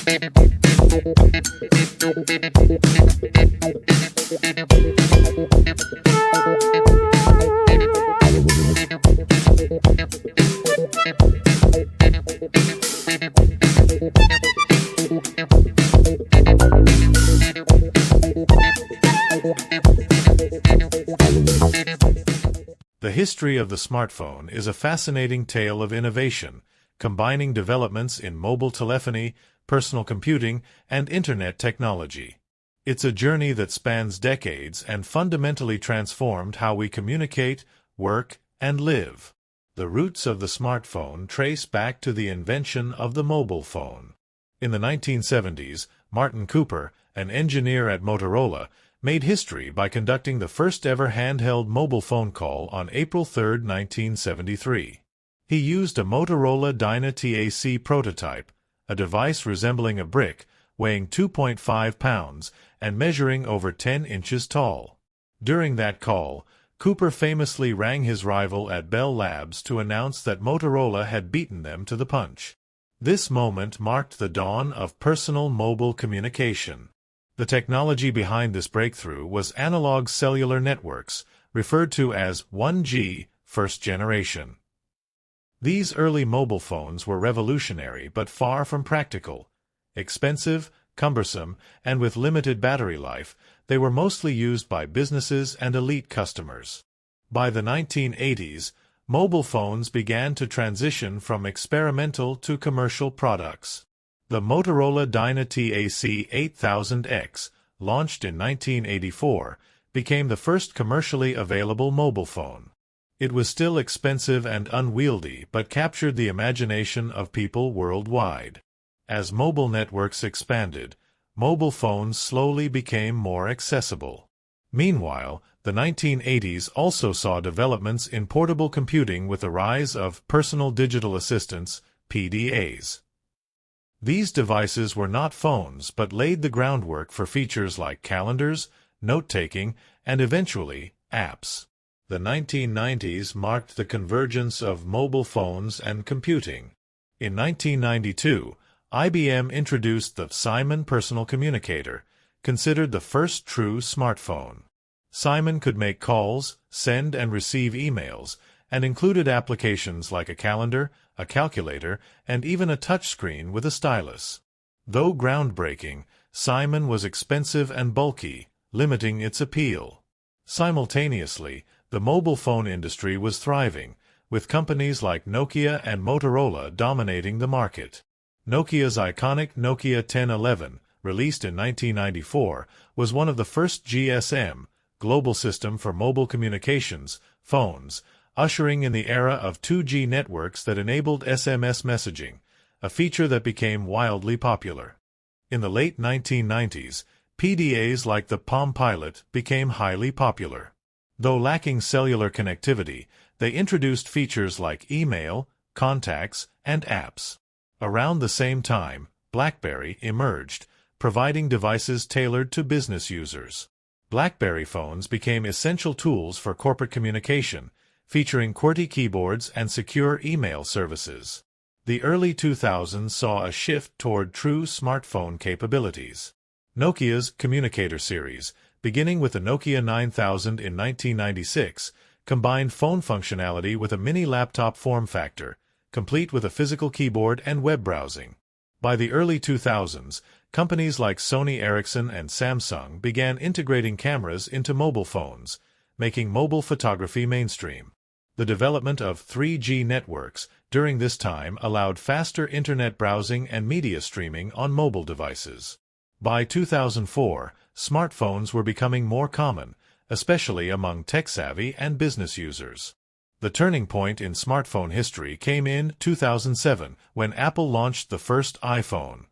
The history of the smartphone is a fascinating tale of innovation, combining developments in mobile telephony, personal computing, and Internet technology. It's a journey that spans decades and fundamentally transformed how we communicate, work, and live. The roots of the smartphone trace back to the invention of the mobile phone. In the 1970s, Martin Cooper, an engineer at Motorola, made history by conducting the first-ever handheld mobile phone call on April 3, 1973. He used a Motorola DynaTAC prototype, a device resembling a brick, weighing 2.5 pounds and measuring over 10 inches tall. During that call, Cooper famously rang his rival at Bell Labs to announce that Motorola had beaten them to the punch. This moment marked the dawn of personal mobile communication. The technology behind this breakthrough was analog cellular networks, referred to as 1G, first generation. These early mobile phones were revolutionary but far from practical. Expensive, cumbersome, and with limited battery life, they were mostly used by businesses and elite customers. By the 1980s, mobile phones began to transition from experimental to commercial products. The Motorola DynaTAC 8000X, launched in 1984, became the first commercially available mobile phone. It was still expensive and unwieldy but captured the imagination of people worldwide. As mobile networks expanded, mobile phones slowly became more accessible. Meanwhile, the 1980s also saw developments in portable computing with the rise of personal digital assistants, PDAs. These devices were not phones but laid the groundwork for features like calendars, note-taking, and eventually, apps. The 1990s marked the convergence of mobile phones and computing. In 1992, IBM introduced the Simon personal communicator, considered the first true smartphone. Simon could make calls, send and receive emails, and included applications like a calendar, a calculator, and even a touchscreen with a stylus. Though groundbreaking, Simon was expensive and bulky, limiting its appeal. Simultaneously, the mobile phone industry was thriving, with companies like Nokia and Motorola dominating the market. Nokia's iconic Nokia 1011, released in 1994, was one of the first GSM, global system for mobile communications, phones, ushering in the era of 2G networks that enabled SMS messaging, a feature that became wildly popular. In the late 1990s, PDAs like the Palm Pilot became highly popular. Though lacking cellular connectivity, they introduced features like email, contacts, and apps. Around the same time, BlackBerry emerged, providing devices tailored to business users. BlackBerry phones became essential tools for corporate communication, featuring QWERTY keyboards and secure email services. The early 2000s saw a shift toward true smartphone capabilities. Nokia's Communicator series, beginning with the Nokia 9000 in 1996, combined phone functionality with a mini laptop form factor, complete with a physical keyboard and web browsing. By the early 2000s, companies like Sony Ericsson and Samsung began integrating cameras into mobile phones, making mobile photography mainstream. The development of 3G networks during this time allowed faster internet browsing and media streaming on mobile devices. By 2004, smartphones were becoming more common, especially among tech-savvy and business users. The turning point in smartphone history came in 2007 when Apple launched the first iPhone.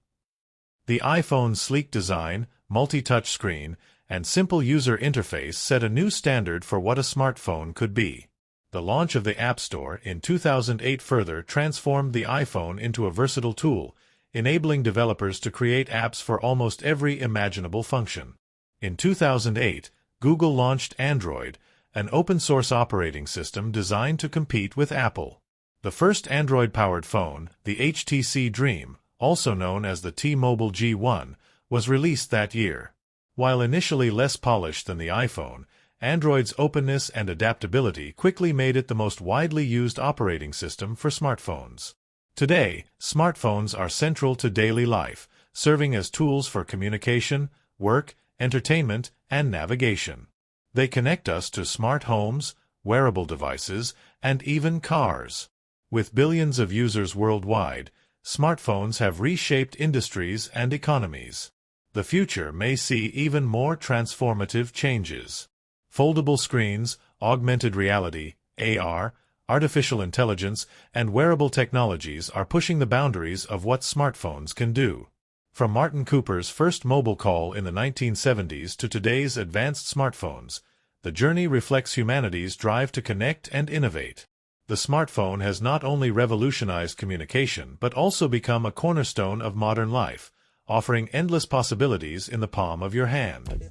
The iPhone's sleek design, multi-touch screen, and simple user interface set a new standard for what a smartphone could be. The launch of the App Store in 2008 further transformed the iPhone into a versatile tool, enabling developers to create apps for almost every imaginable function. In 2008, Google launched Android, an open-source operating system designed to compete with Apple. The first Android-powered phone, the HTC Dream, also known as the T-Mobile G1, was released that year. While initially less polished than the iPhone, Android's openness and adaptability quickly made it the most widely used operating system for smartphones. Today, smartphones are central to daily life, serving as tools for communication, work, entertainment, and navigation. They connect us to smart homes, wearable devices, and even cars. With billions of users worldwide, smartphones have reshaped industries and economies. The future may see even more transformative changes. Foldable screens, augmented reality, AR, artificial intelligence, and wearable technologies are pushing the boundaries of what smartphones can do. From Martin Cooper's first mobile call in the 1970s to today's advanced smartphones, the journey reflects humanity's drive to connect and innovate. The smartphone has not only revolutionized communication but also become a cornerstone of modern life, offering endless possibilities in the palm of your hand.